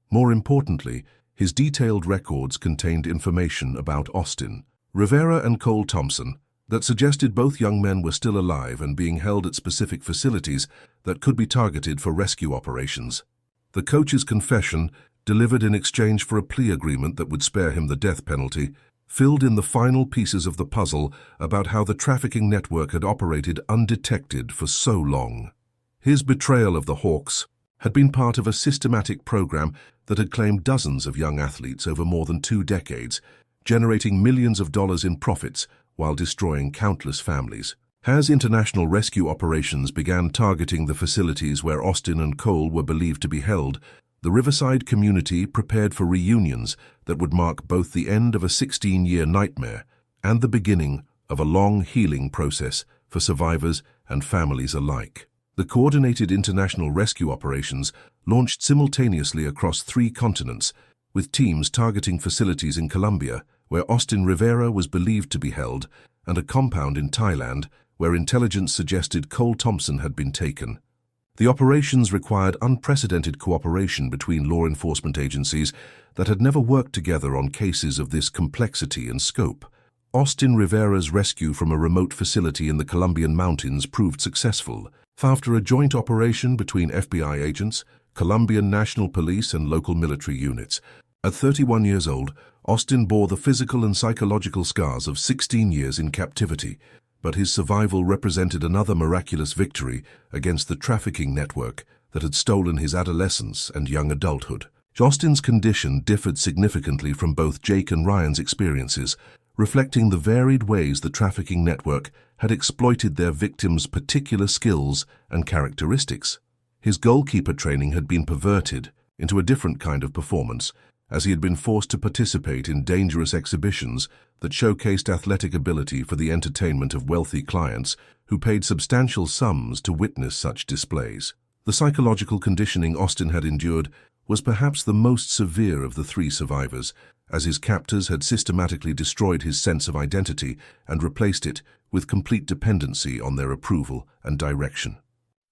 Speaker 1: More importantly, his detailed records contained information about Austin, Rivera and Cole Thompson that suggested both young men were still alive and being held at specific facilities that could be targeted for rescue operations. The coach's confession, delivered in exchange for a plea agreement that would spare him the death penalty, filled in the final pieces of the puzzle about how the trafficking network had operated undetected for so long. His betrayal of the Hawks had been part of a systematic program that had claimed dozens of young athletes over more than 2 decades, generating millions of dollars in profits while destroying countless families. As international rescue operations began targeting the facilities where Austin and Cole were believed to be held, the Riverside community prepared for reunions that would mark both the end of a 16-year nightmare and the beginning of a long healing process for survivors and families alike. The coordinated international rescue operations launched simultaneously across 3 continents, with teams targeting facilities in Colombia, where Austin Rivera was believed to be held, and a compound in Thailand, where intelligence suggested Cole Thompson had been taken. The operations required unprecedented cooperation between law enforcement agencies that had never worked together on cases of this complexity and scope. Austin Rivera's rescue from a remote facility in the Colombian mountains proved successful. After a joint operation between FBI agents, Colombian National Police and local military units, at 31 years old, Austin bore the physical and psychological scars of 16 years in captivity, but his survival represented another miraculous victory against the trafficking network that had stolen his adolescence and young adulthood. Austin's condition differed significantly from both Jake and Ryan's experiences, reflecting the varied ways the trafficking network had exploited their victims' particular skills and characteristics. His goalkeeper training had been perverted into a different kind of performance, as he had been forced to participate in dangerous exhibitions that showcased athletic ability for the entertainment of wealthy clients who paid substantial sums to witness such displays. The psychological conditioning Austin had endured was perhaps the most severe of the 3 survivors, as his captors had systematically destroyed his sense of identity and replaced it with complete dependency on their approval and direction.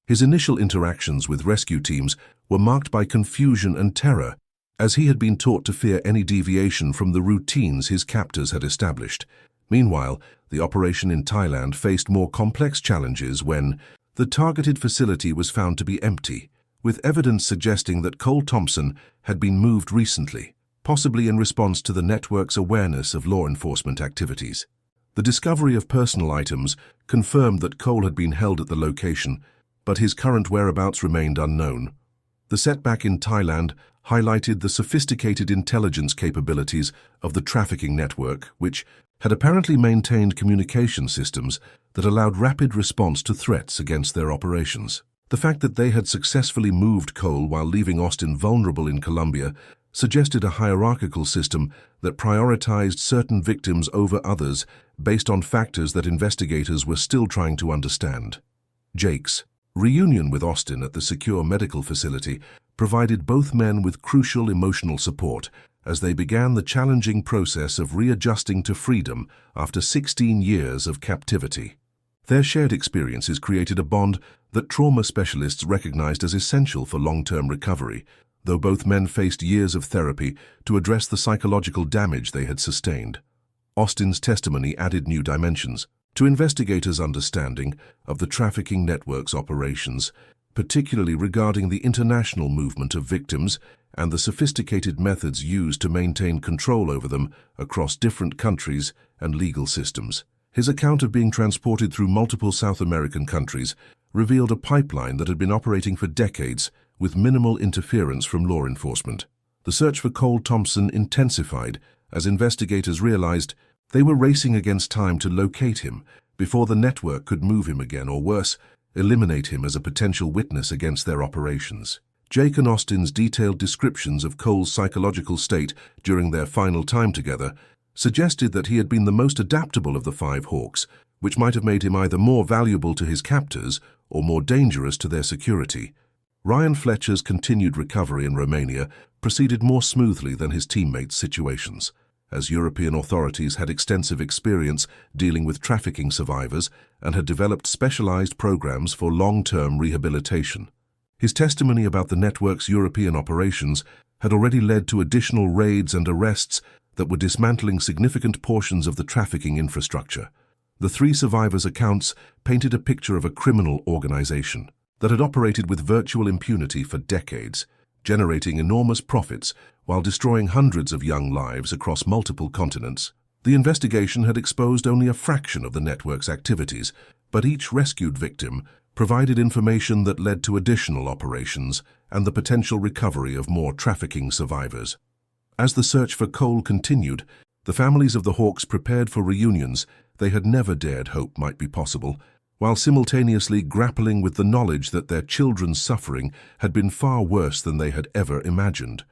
Speaker 1: His initial interactions with rescue teams were marked by confusion and terror, as he had been taught to fear any deviation from the routines his captors had established. Meanwhile, the operation in Thailand faced more complex challenges when the targeted facility was found to be empty, with evidence suggesting that Cole Thompson had been moved recently, possibly in response to the network's awareness of law enforcement activities. The discovery of personal items confirmed that Cole had been held at the location, but his current whereabouts remained unknown. The setback in Thailand highlighted the sophisticated intelligence capabilities of the trafficking network, which had apparently maintained communication systems that allowed rapid response to threats against their operations. The fact that they had successfully moved Cole while leaving Austin vulnerable in Colombia suggested a hierarchical system that prioritized certain victims over others based on factors that investigators were still trying to understand. Jake's reunion with Austin at the secure medical facility provided both men with crucial emotional support as they began the challenging process of readjusting to freedom after 16 years of captivity. Their shared experiences created a bond that trauma specialists recognized as essential for long-term recovery, though both men faced years of therapy to address the psychological damage they had sustained. Austin's testimony added new dimensions to investigators' understanding of the trafficking network's operations, particularly regarding the international movement of victims and the sophisticated methods used to maintain control over them across different countries and legal systems. His account of being transported through multiple South American countries revealed a pipeline that had been operating for decades with minimal interference from law enforcement. The search for Cole Thompson intensified as investigators realized they were racing against time to locate him before the network could move him again, or worse, eliminate him as a potential witness against their operations. Jake and Austin's detailed descriptions of Cole's psychological state during their final time together suggested that he had been the most adaptable of the 5 Hawks, which might have made him either more valuable to his captors or more dangerous to their security. Ryan Fletcher's continued recovery in Romania proceeded more smoothly than his teammates' situations, as European authorities had extensive experience dealing with trafficking survivors and had developed specialized programs for long-term rehabilitation. His testimony about the network's European operations had already led to additional raids and arrests that were dismantling significant portions of the trafficking infrastructure. The three survivors' accounts painted a picture of a criminal organization that had operated with virtual impunity for decades, generating enormous profits while destroying hundreds of young lives across multiple continents. The investigation had exposed only a fraction of the network's activities, but each rescued victim provided information that led to additional operations and the potential recovery of more trafficking survivors. As the search for Cole continued, the families of the Hawks prepared for reunions they had never dared hope might be possible, while simultaneously grappling with the knowledge that their children's suffering had been far worse than they had ever imagined.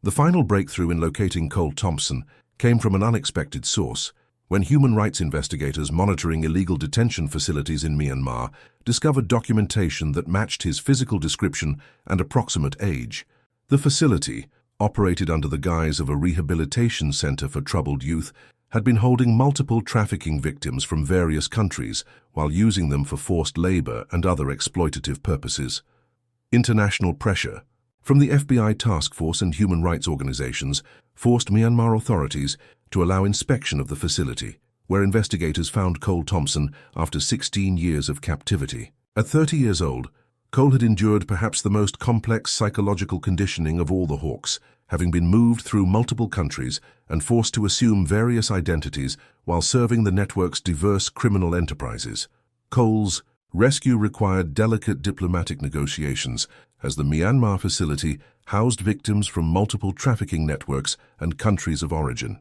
Speaker 1: The final breakthrough in locating Cole Thompson came from an unexpected source, when human rights investigators monitoring illegal detention facilities in Myanmar discovered documentation that matched his physical description and approximate age. The facility, operated under the guise of a rehabilitation center for troubled youth, had been holding multiple trafficking victims from various countries while using them for forced labor and other exploitative purposes. International pressure from the FBI task force and human rights organizations forced Myanmar authorities to allow inspection of the facility, where investigators found Cole Thompson after 16 years of captivity. At 30 years old, Cole had endured perhaps the most complex psychological conditioning of all the Hawks, having been moved through multiple countries and forced to assume various identities while serving the network's diverse criminal enterprises. Cole's rescue required delicate diplomatic negotiations, as the Myanmar facility housed victims from multiple trafficking networks and countries of origin.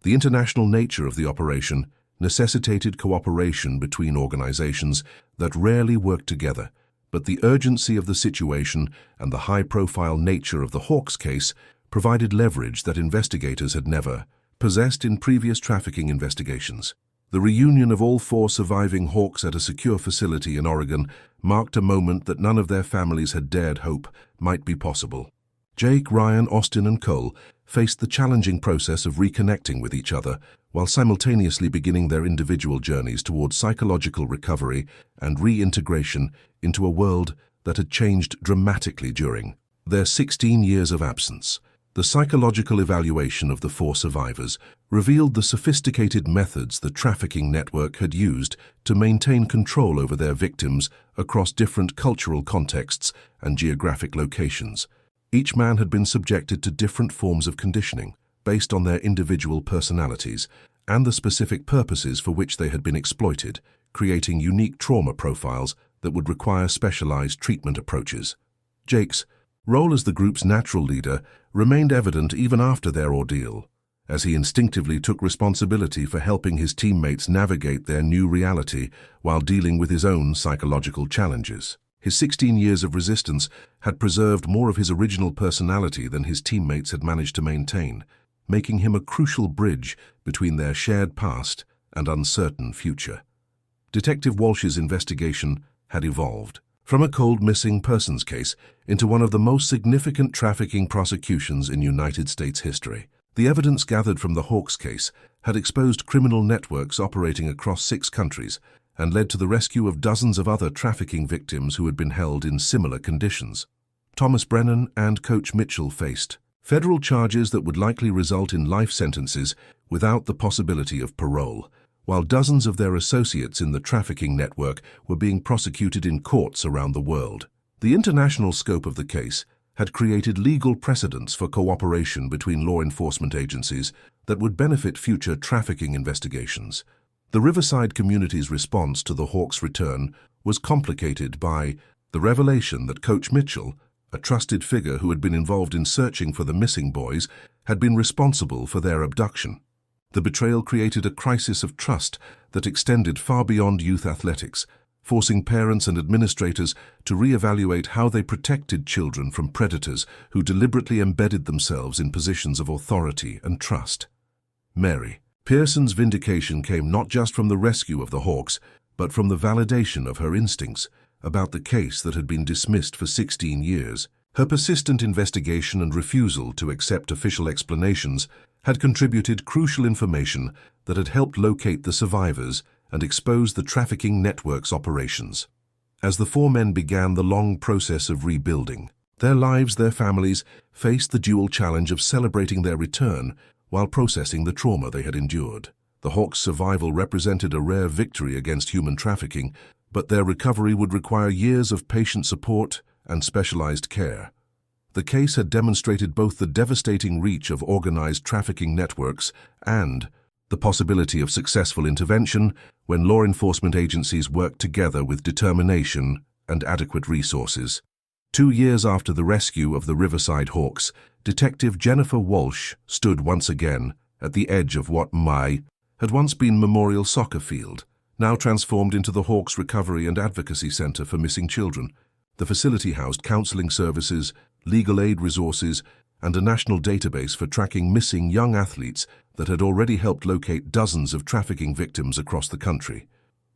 Speaker 1: The international nature of the operation necessitated cooperation between organizations that rarely worked together, but the urgency of the situation and the high-profile nature of the Hawks case provided leverage that investigators had never possessed in previous trafficking investigations. The reunion of all four surviving Hawks at a secure facility in Oregon marked a moment that none of their families had dared hope might be possible. Jake, Ryan, Austin, and Cole faced the challenging process of reconnecting with each other while simultaneously beginning their individual journeys towards psychological recovery and reintegration into a world that had changed dramatically during their 16 years of absence. The psychological evaluation of the four survivors revealed the sophisticated methods the trafficking network had used to maintain control over their victims across different cultural contexts and geographic locations. Each man had been subjected to different forms of conditioning based on their individual personalities and the specific purposes for which they had been exploited, creating unique trauma profiles that would require specialized treatment approaches. Jake's role as the group's natural leader remained evident even after their ordeal, as he instinctively took responsibility for helping his teammates navigate their new reality while dealing with his own psychological challenges. His 16 years of resistance had preserved more of his original personality than his teammates had managed to maintain, making him a crucial bridge between their shared past and uncertain future. Detective Walsh's investigation had evolved from a cold missing persons case into one of the most significant trafficking prosecutions in United States history. The evidence gathered from the Hawks case had exposed criminal networks operating across 6 countries and led to the rescue of dozens of other trafficking victims who had been held in similar conditions. Thomas Brennan and Coach Mitchell faced federal charges that would likely result in life sentences without the possibility of parole, while dozens of their associates in the trafficking network were being prosecuted in courts around the world. The international scope of the case had created legal precedents for cooperation between law enforcement agencies that would benefit future trafficking investigations. The Riverside community's response to the Hawks' return was complicated by the revelation that Coach Mitchell, a trusted figure who had been involved in searching for the missing boys, had been responsible for their abduction. The betrayal created a crisis of trust that extended far beyond youth athletics, forcing parents and administrators to reevaluate how they protected children from predators who deliberately embedded themselves in positions of authority and trust. Mary, Pearson's vindication came not just from the rescue of the Hawks, but from the validation of her instincts about the case that had been dismissed for 16 years. Her persistent investigation and refusal to accept official explanations had contributed crucial information that had helped locate the survivors and expose the trafficking network's operations. As the four men began the long process of rebuilding, their lives, their families, faced the dual challenge of celebrating their return while processing the trauma they had endured. The Hawks' survival represented a rare victory against human trafficking, but their recovery would require years of patient support and specialized care. The case had demonstrated both the devastating reach of organized trafficking networks and the possibility of successful intervention when law enforcement agencies worked together with determination and adequate resources. 2 years after the rescue of the Riverside Hawks, Detective Jennifer Walsh stood once again at the edge of what had once been Memorial Soccer Field, now transformed into the Hawks Recovery and Advocacy Center for Missing Children. The facility housed counseling services, legal aid resources, and a national database for tracking missing young athletes that had already helped locate dozens of trafficking victims across the country.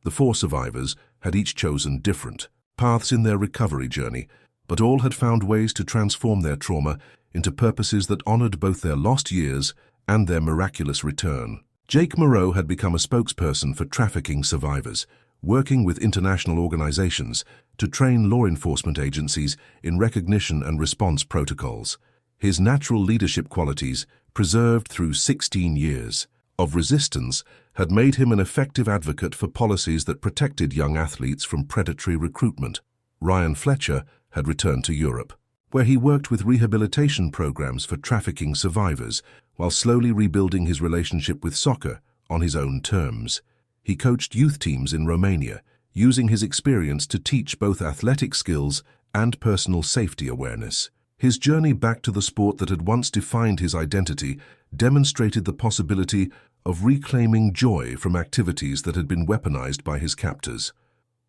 Speaker 1: The 4 survivors had each chosen different paths in their recovery journey, but all had found ways to transform their trauma into purposes that honored both their lost years and their miraculous return. Jake Moreau had become a spokesperson for trafficking survivors, working with international organizations to train law enforcement agencies in recognition and response protocols. His natural leadership qualities, preserved through 16 years of resistance, had made him an effective advocate for policies that protected young athletes from predatory recruitment. Ryan Fletcher had returned to Europe, where he worked with rehabilitation programs for trafficking survivors while slowly rebuilding his relationship with soccer on his own terms. He coached youth teams in Romania, using his experience to teach both athletic skills and personal safety awareness. His journey back to the sport that had once defined his identity demonstrated the possibility of reclaiming joy from activities that had been weaponized by his captors.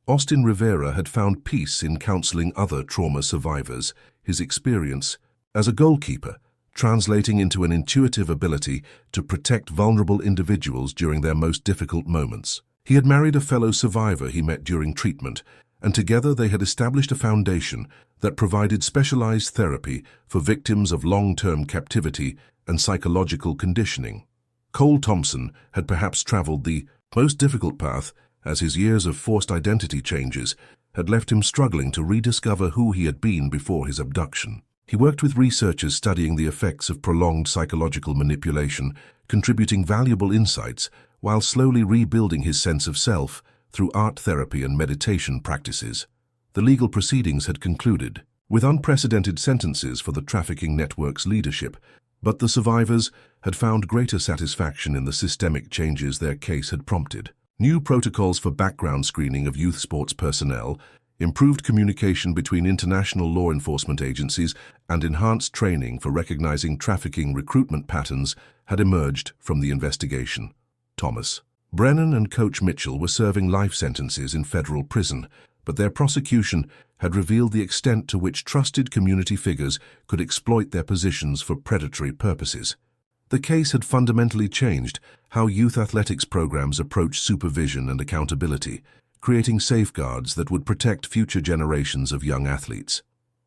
Speaker 1: Austin Rivera had found peace in counseling other trauma survivors, his experience as a goalkeeper translating into an intuitive ability to protect vulnerable individuals during their most difficult moments. He had married a fellow survivor he met during treatment, and together they had established a foundation that provided specialized therapy for victims of long-term captivity and psychological conditioning. Cole Thompson had perhaps traveled the most difficult path, as his years of forced identity changes had left him struggling to rediscover who he had been before his abduction. He worked with researchers studying the effects of prolonged psychological manipulation, contributing valuable insights while slowly rebuilding his sense of self through art therapy and meditation practices. The legal proceedings had concluded, with unprecedented sentences for the trafficking network's leadership, but the survivors had found greater satisfaction in the systemic changes their case had prompted. New protocols for background screening of youth sports personnel, improved communication between international law enforcement agencies, and enhanced training for recognizing trafficking recruitment patterns had emerged from the investigation. Thomas Brennan and Coach Mitchell were serving life sentences in federal prison, but their prosecution had revealed the extent to which trusted community figures could exploit their positions for predatory purposes. The case had fundamentally changed how youth athletics programs approach supervision and accountability, creating safeguards that would protect future generations of young athletes.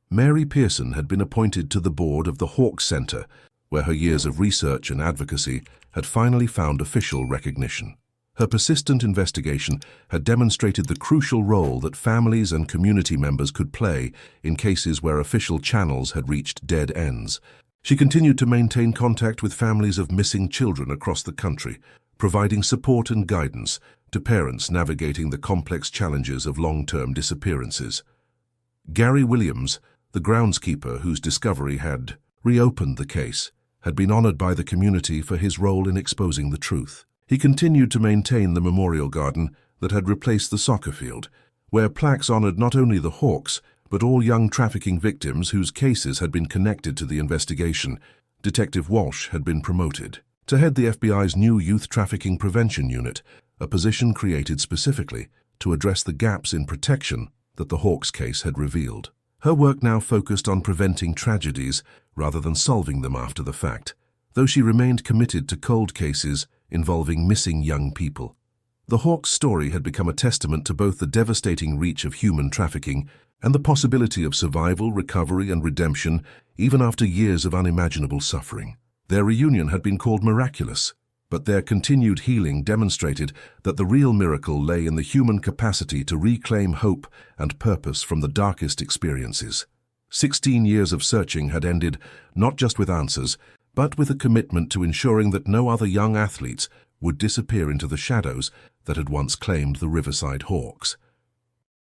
Speaker 1: Mary Pearson had been appointed to the board of the Hawks Center, where her years of research and advocacy had finally found official recognition. Her persistent investigation had demonstrated the crucial role that families and community members could play in cases where official channels had reached dead ends. She continued to maintain contact with families of missing children across the country, providing support and guidance to parents navigating the complex challenges of long-term disappearances. Gary Williams, the groundskeeper whose discovery had reopened the case, had been honored by the community for his role in exposing the truth. He continued to maintain the memorial garden that had replaced the soccer field, where plaques honored not only the Hawks, but all young trafficking victims whose cases had been connected to the investigation. Detective Walsh had been promoted to head the FBI's new Youth Trafficking Prevention Unit, a position created specifically to address the gaps in protection that the Hawks case had revealed. Her work now focused on preventing tragedies rather than solving them after the fact. Though she remained committed to cold cases, involving missing young people. The Hawks' story had become a testament to both the devastating reach of human trafficking and the possibility of survival, recovery, and redemption even after years of unimaginable suffering. Their reunion had been called miraculous, but their continued healing demonstrated that the real miracle lay in the human capacity to reclaim hope and purpose from the darkest experiences. 16 years of searching had ended not just with answers, but with a commitment to ensuring that no other young athletes would disappear into the shadows that had once claimed the Riverside Hawks.